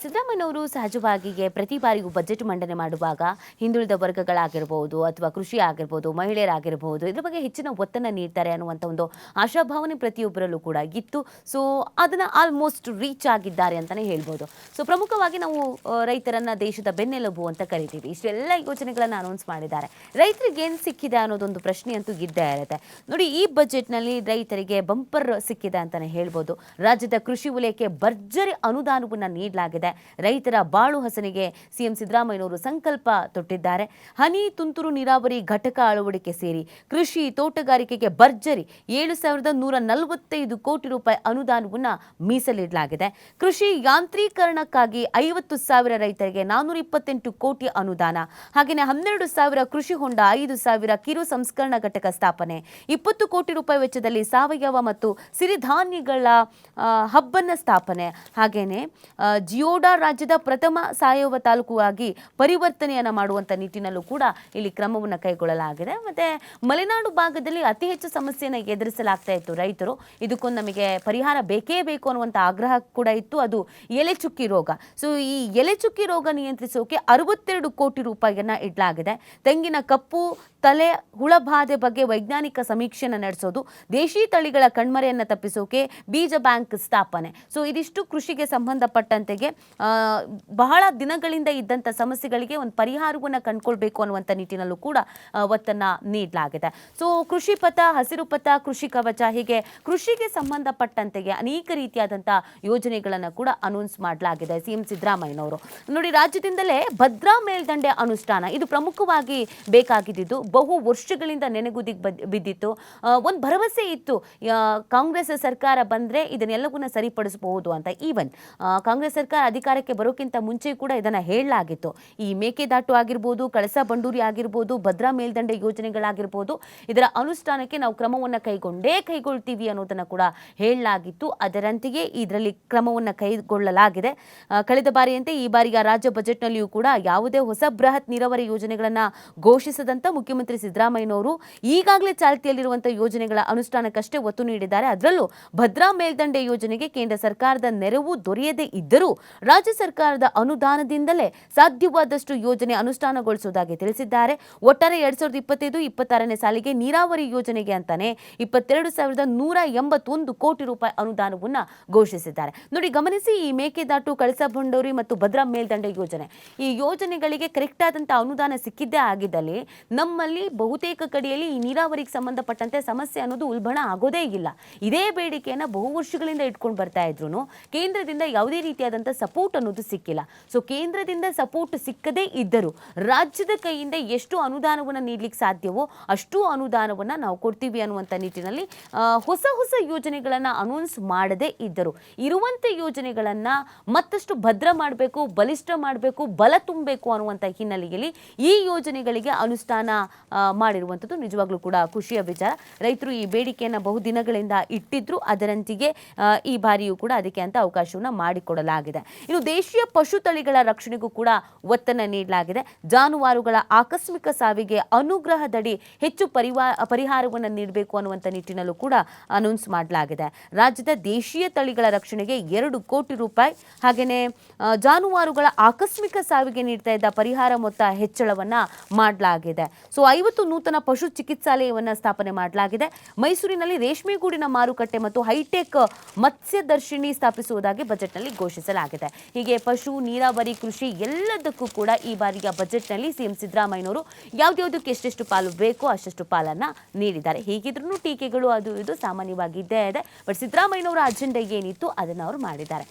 ಸಿದ್ದರಾಮಯ್ಯನವರು ಸಹಜವಾಗಿಯೇ ಪ್ರತಿ ಬಾರಿಯೂ ಬಜೆಟ್ ಮಂಡನೆ ಮಾಡುವಾಗ ಹಿಂದುಳಿದ ವರ್ಗಗಳಾಗಿರ್ಬೋದು ಅಥವಾ ಕೃಷಿ ಆಗಿರ್ಬೋದು, ಮಹಿಳೆಯರಾಗಿರ್ಬೋದು, ಇದ್ರ ಬಗ್ಗೆ ಹೆಚ್ಚಿನ ಒತ್ತನ್ನು ನೀಡ್ತಾರೆ ಅನ್ನುವಂಥ ಒಂದು ಆಶಾಭಾವನೆ ಪ್ರತಿಯೊಬ್ಬರಲ್ಲೂ ಕೂಡ ಇತ್ತು. ಸೊ ಅದನ್ನು ಆಲ್ಮೋಸ್ಟ್ ರೀಚ್ ಆಗಿದ್ದಾರೆ ಅಂತಲೇ ಹೇಳ್ಬೋದು. ಸೊ ಪ್ರಮುಖವಾಗಿ ನಾವು ರೈತರನ್ನ ದೇಶದ ಬೆನ್ನೆಲುಬು ಅಂತ ಕರಿತೀವಿ. ಇಷ್ಟೆಲ್ಲ ಯೋಜನೆಗಳನ್ನು ಅನೌನ್ಸ್ ಮಾಡಿದ್ದಾರೆ. ರೈತರಿಗೆ ಏನು ಸಿಕ್ಕಿದೆ ಅನ್ನೋದೊಂದು ಪ್ರಶ್ನೆ ಅಂತೂ ಇದ್ದೇ ಇರುತ್ತೆ. ನೋಡಿ, ಈ ಬಜೆಟ್ನಲ್ಲಿ ರೈತರಿಗೆ ಬಂಪರ್ ಸಿಕ್ಕಿದೆ ಅಂತಲೇ ಹೇಳ್ಬೋದು. ರಾಜ್ಯದ ಕೃಷಿ ವಲಯಕ್ಕೆ ಭರ್ಜರಿ ಅನುದಾನವನ್ನು ನೀಡಲಾಗಿದೆ. ರೈತರ ಬಾಳು ಹಸನಿಗೆ ಸಿಎಂ ಸಿದ್ದರಾಮಯ್ಯನವರು ಸಂಕಲ್ಪ ತೊಟ್ಟಿದ್ದಾರೆ. ಹನಿ ತುಂತುರು ನೀರಾವರಿ ಘಟಕ ಅಳವಡಿಕೆ ಸೇರಿ ಕೃಷಿ ತೋಟಗಾರಿಕೆಗೆ ಭರ್ಜರಿ 7,145 ಕೋಟಿ ರೂಪಾಯಿ ಅನುದಾನವನ್ನು ಮೀಸಲಿಡಲಾಗಿದೆ. ಕೃಷಿ ಯಾಂತ್ರೀಕರಣಕ್ಕಾಗಿ 50,000 ರೈತರಿಗೆ 428 ಕೋಟಿ ಅನುದಾನ, ಹಾಗೆಯೇ 12,000 ಕೃಷಿ ಹೊಂಡ, 5,000 ಕಿರು ಸಂಸ್ಕರಣಾ ಘಟಕ ಸ್ಥಾಪನೆ, 20 ಕೋಟಿ ರೂಪಾಯಿ ವೆಚ್ಚದಲ್ಲಿ ಸಾವಯವ ಮತ್ತು ಸಿರಿಧಾನ್ಯಗಳ ಹಬ್ಬನ ಸ್ಥಾಪನೆ, ಹಾಗೆಯೇ ಜಿಯೋಡಾ ರಾಜ್ಯದ ಪ್ರಥಮ ಸಾವಯವ ತಾಲೂಕು ಆಗಿ ಪರಿವರ್ತನೆಯನ್ನು ಮಾಡುವಂಥ ನಿಟ್ಟಿನಲ್ಲೂ ಕೂಡ ಇಲ್ಲಿ ಕ್ರಮವನ್ನು ಕೈಗೊಳ್ಳಲಾಗಿದೆ. ಮತ್ತು ಮಲೆನಾಡು ಭಾಗದಲ್ಲಿ ಅತಿ ಹೆಚ್ಚು ಸಮಸ್ಯೆಯನ್ನು ಎದುರಿಸಲಾಗ್ತಾ ಇತ್ತು ರೈತರು. ಇದಕ್ಕೊಂದು ನಮಗೆ ಪರಿಹಾರ ಬೇಕೇ ಬೇಕು ಅನ್ನುವಂಥ ಆಗ್ರಹ ಕೂಡ ಇತ್ತು. ಅದು ಎಲೆ ಚುಕ್ಕಿ ರೋಗ. ಸೊ ಈ ಎಲೆ ಚುಕ್ಕಿ ರೋಗ ನಿಯಂತ್ರಿಸೋಕೆ 62 ಕೋಟಿ ರೂಪಾಯಿಯನ್ನು ಇಡಲಾಗಿದೆ. ತೆಂಗಿನ ಕಪ್ಪು ತಲೆ ಹುಳಬಾಧೆ ಬಗ್ಗೆ ವೈಜ್ಞಾನಿಕ ಸಮೀಕ್ಷೆಯನ್ನು ನಡೆಸೋದು, ದೇಶಿ ತಳಿಗಳ ಕಣ್ಮರೆಯನ್ನು ತಪ್ಪಿಸೋಕೆ ಬೀಜ ಬ್ಯಾಂಕ್ ಸ್ಥಾಪನೆ. ಸೊ ಇದಿಷ್ಟು ಕೃಷಿಗೆ ಸಂಬಂಧಪಟ್ಟಂತೆಗೆ ಬಹಳ ದಿನಗಳಿಂದ ಇದ್ದಂಥ ಸಮಸ್ಯೆಗಳಿಗೆ ಒಂದು ಪರಿಹಾರವನ್ನು ಕಂಡುಕೊಳ್ಬೇಕು ಅನ್ನುವಂಥ ನಿಟ್ಟಿನಲ್ಲೂ ಕೂಡ ಒತ್ತನ್ನು ನೀಡಲಾಗಿದೆ. ಸೊ ಕೃಷಿ ಪಥ, ಹಸಿರು ಪಥ, ಕೃಷಿ ಕವಚ, ಹೀಗೆ ಕೃಷಿಗೆ ಸಂಬಂಧಪಟ್ಟಂತೆಗೆ ಅನೇಕ ರೀತಿಯಾದಂಥ ಯೋಜನೆಗಳನ್ನು ಕೂಡ ಅನೌನ್ಸ್ ಮಾಡಲಾಗಿದೆ ಸಿಎಂ ಸಿದ್ದರಾಮಯ್ಯನವರು. ನೋಡಿ, ರಾಜ್ಯದಿಂದಲೇ ಭದ್ರಾ ಮೇಲ್ದಂಡೆ ಅನುಷ್ಠಾನ ಇದು ಪ್ರಮುಖವಾಗಿ ಬೇಕಾಗಿದ್ದು. ಬಹು ವರ್ಷಗಳಿಂದ ನೆನೆಗುದಿಗೆ ಬಿದ್ದಿತ್ತು. ಒಂದು ಭರವಸೆ ಇತ್ತು, ಕಾಂಗ್ರೆಸ್ ಸರ್ಕಾರ ಬಂದರೆ ಇದನ್ನೆಲ್ಲವನ್ನ ಸರಿಪಡಿಸಬಹುದು ಅಂತ. ಈವನ್ ಕಾಂಗ್ರೆಸ್ ಸರ್ಕಾರ ಅಧಿಕಾರಕ್ಕೆ ಬರೋಕ್ಕಿಂತ ಮುಂಚೆ ಕೂಡ ಇದನ್ನು ಹೇಳಲಾಗಿತ್ತು. ಈ ಮೇಕೆದಾಟು ಆಗಿರ್ಬೋದು, ಕಳಸಾ ಬಂಡೂರಿ ಆಗಿರ್ಬೋದು, ಭದ್ರಾ ಮೇಲ್ದಂಡೆ ಯೋಜನೆಗಳಾಗಿರ್ಬೋದು, ಇದರ ಅನುಷ್ಠಾನಕ್ಕೆ ನಾವು ಕ್ರಮವನ್ನು ಕೈಗೊಳ್ತೀವಿ ಅನ್ನೋದನ್ನು ಕೂಡ ಹೇಳಲಾಗಿತ್ತು. ಅದರಂತೆಯೇ ಇದರಲ್ಲಿ ಕ್ರಮವನ್ನು ಕೈಗೊಳ್ಳಲಾಗಿದೆ. ಕಳೆದ ಬಾರಿಯಂತೆ ಈ ಬಾರಿಯ ರಾಜ್ಯ ಬಜೆಟ್ನಲ್ಲಿಯೂ ಕೂಡ ಯಾವುದೇ ಹೊಸ ಬೃಹತ್ ನೀರಾವರಿ ಯೋಜನೆಗಳನ್ನು ಘೋಷಿಸದಂತ ಮುಖ್ಯಮಂತ್ರಿ ಸಿದ್ದರಾಮಯ್ಯನವರು ಈಗಾಗಲೇ ಚಾಲ್ತಿಯಲ್ಲಿರುವಂಥ ಯೋಜನೆಗಳ ಅನುಷ್ಠಾನಕ್ಕಷ್ಟೇ ಒತ್ತು ನೀಡಿದ್ದಾರೆ. ಅದರಲ್ಲೂ ಭದ್ರಾ ಮೇಲ್ದಂಡೆ ಯೋಜನೆಗೆ ಕೇಂದ್ರ ಸರ್ಕಾರದ ನೆರವು ದೊರೆಯದೇ ಇದ್ದರೂ ರಾಜ್ಯ ಸರ್ಕಾರದ ಅನುದಾನದಿಂದಲೇ ಸಾಧ್ಯವಾದಷ್ಟು ಯೋಜನೆ ಅನುಷ್ಠಾನಗೊಳಿಸುವುದಾಗಿ ತಿಳಿಸಿದ್ದಾರೆ. ಒಟ್ಟಾರೆ 2025-26ನೇ ಸಾಲಿಗೆ ನೀರಾವರಿ ಯೋಜನೆಗೆ ಅಂತಾನೆ 22,181 ಕೋಟಿ ರೂಪಾಯಿ ಅನುದಾನವನ್ನು ಘೋಷಿಸಿದ್ದಾರೆ. ನೋಡಿ, ಗಮನಿಸಿ, ಈ ಮೇಕೆದಾಟು, ಕಳಸಾ ಬಂಡೂರಿ ಮತ್ತು ಭದ್ರಾ ಮೇಲ್ದಂಡೆ ಯೋಜನೆ, ಈ ಯೋಜನೆಗಳಿಗೆ ಕರೆಕ್ಟ್ ಆದಂಥ ಅನುದಾನ ಸಿಕ್ಕಿದ್ದೇ ಆಗಿದ್ದಲ್ಲಿ ನಮ್ಮಲ್ಲಿ ಬಹುತೇಕ ಕಡೆಯಲ್ಲಿ ಈ ನೀರಾವರಿಗೆ ಸಂಬಂಧಪಟ್ಟಂತೆ ಸಮಸ್ಯೆ ಅನ್ನೋದು ಉಲ್ಬಣ ಆಗೋದೇ ಇಲ್ಲ. ಇದೇ ಬೇಡಿಕೆಯನ್ನು ಬಹು ವರ್ಷಗಳಿಂದ ಇಟ್ಕೊಂಡು ಬರ್ತಾ ಇದ್ರು ಕೇಂದ್ರದಿಂದ ಯಾವುದೇ ರೀತಿಯಾದಂಥ ಸಪೋರ್ಟ್ ಅನ್ನೋದು ಸಿಕ್ಕಿಲ್ಲ. ಸೊ ಕೇಂದ್ರದಿಂದ ಸಪೋರ್ಟ್ ಸಿಕ್ಕದೇ ಇದ್ದರೂ ರಾಜ್ಯದ ಕೈಯಿಂದ ಎಷ್ಟು ಅನುದಾನವನ್ನು ನೀಡಲಿಕ್ಕೆ ಸಾಧ್ಯವೋ ಅಷ್ಟು ಅನುದಾನವನ್ನು ನಾವು ಕೊಡ್ತೀವಿ ಅನ್ನುವಂಥ ನಿಟ್ಟಿನಲ್ಲಿ ಹೊಸ ಹೊಸ ಯೋಜನೆಗಳನ್ನು ಅನೌನ್ಸ್ ಮಾಡದೇ ಇದ್ದರು. ಇರುವಂಥ ಯೋಜನೆಗಳನ್ನು ಮತ್ತಷ್ಟು ಭದ್ರ ಮಾಡಬೇಕು, ಬಲಿಷ್ಠ ಮಾಡಬೇಕು, ಬಲ ತುಂಬಬೇಕು ಅನ್ನುವಂಥ ಹಿನ್ನೆಲೆಯಲ್ಲಿ ಈ ಯೋಜನೆಗಳಿಗೆ ಅನುಷ್ಠಾನ ಮಾಡಿರುವಂಥದ್ದು ನಿಜವಾಗ್ಲೂ ಕೂಡ ಖುಷಿಯ ವಿಚಾರ. ರೈತರು ಈ ಬೇಡಿಕೆಯನ್ನು ಬಹುದಿನಗಳಿಂದ ಇಟ್ಟಿದ್ರು. ಅದರಂತೆಯೇ ಈ ಬಾರಿಯೂ ಕೂಡ ಅದಕ್ಕೆ ಅಂತ ಅವಕಾಶವನ್ನು ಮಾಡಿಕೊಡಲಾಗಿದೆ. ಇನ್ನು ದೇಶೀಯ ಪಶು ತಳಿಗಳ ರಕ್ಷಣೆಗೂ ಕೂಡ ಒತ್ತನ್ನು ನೀಡಲಾಗಿದೆ. ಜಾನುವಾರುಗಳ ಆಕಸ್ಮಿಕ ಸಾವಿಗೆ ಅನುಗ್ರಹದಡಿ ಹೆಚ್ಚು ಪರಿಹಾರವನ್ನು ನೀಡಬೇಕು ಅನ್ನುವಂಥ ನಿಟ್ಟಿನಲ್ಲೂ ಕೂಡ ಅನೌನ್ಸ್ ಮಾಡಲಾಗಿದೆ. ರಾಜ್ಯದ ದೇಶೀಯ ತಳಿಗಳ ರಕ್ಷಣೆಗೆ 2 ಕೋಟಿ ರೂಪಾಯಿ, ಹಾಗೆಯೇ ಜಾನುವಾರುಗಳ ಆಕಸ್ಮಿಕ ಸಾವಿಗೆ ನೀಡ್ತಾ ಇದ್ದ ಪರಿಹಾರ ಮೊತ್ತ ಹೆಚ್ಚಳವನ್ನು ಮಾಡಲಾಗಿದೆ. ಸೊ 50 ನೂತನ ಪಶು ಚಿಕಿತ್ಸಾಲಯವನ್ನು ಸ್ಥಾಪನೆ ಮಾಡಲಾಗಿದೆ. ಮೈಸೂರಿನಲ್ಲಿ ರೇಷ್ಮೆಗೂಡಿನ ಮಾರುಕಟ್ಟೆ ಮತ್ತು ಹೈಟೆಕ್ ಮತ್ಸ್ಯದರ್ಶಿನಿ ಸ್ಥಾಪಿಸುವುದಾಗಿ ಬಜೆಟ್ನಲ್ಲಿ ಘೋಷಿಸಲಾಗಿದೆ. ಹೀಗೆ ಪಶು, ನೀರಾವರಿ, ಕೃಷಿ ಎಲ್ಲದಕ್ಕೂ ಕೂಡ ಈ ಬಾರಿಯ ಬಜೆಟ್ನಲ್ಲಿ ಸಿಎಂ ಸಿದ್ದರಾಮಯ್ಯನವರು ಯಾವುದ್ಯಾವುದಕ್ಕೆ ಎಷ್ಟೆಷ್ಟು ಪಾಲು ಬೇಕೋ ಅಷ್ಟೆಷ್ಟು ಪಾಲನ್ನು ನೀಡಿದ್ದಾರೆ. ಹೀಗಿದ್ರೂ ಟೀಕೆಗಳು ಅದು ಇದು ಸಾಮಾನ್ಯವಾಗಿ ಇದ್ದೇ ಇದೆ. ಬಟ್ ಸಿದ್ದರಾಮಯ್ಯನವರ ಅಜೆಂಡಾ ಏನಿತ್ತು ಅದನ್ನು ಅವರು ಮಾಡಿದ್ದಾರೆ.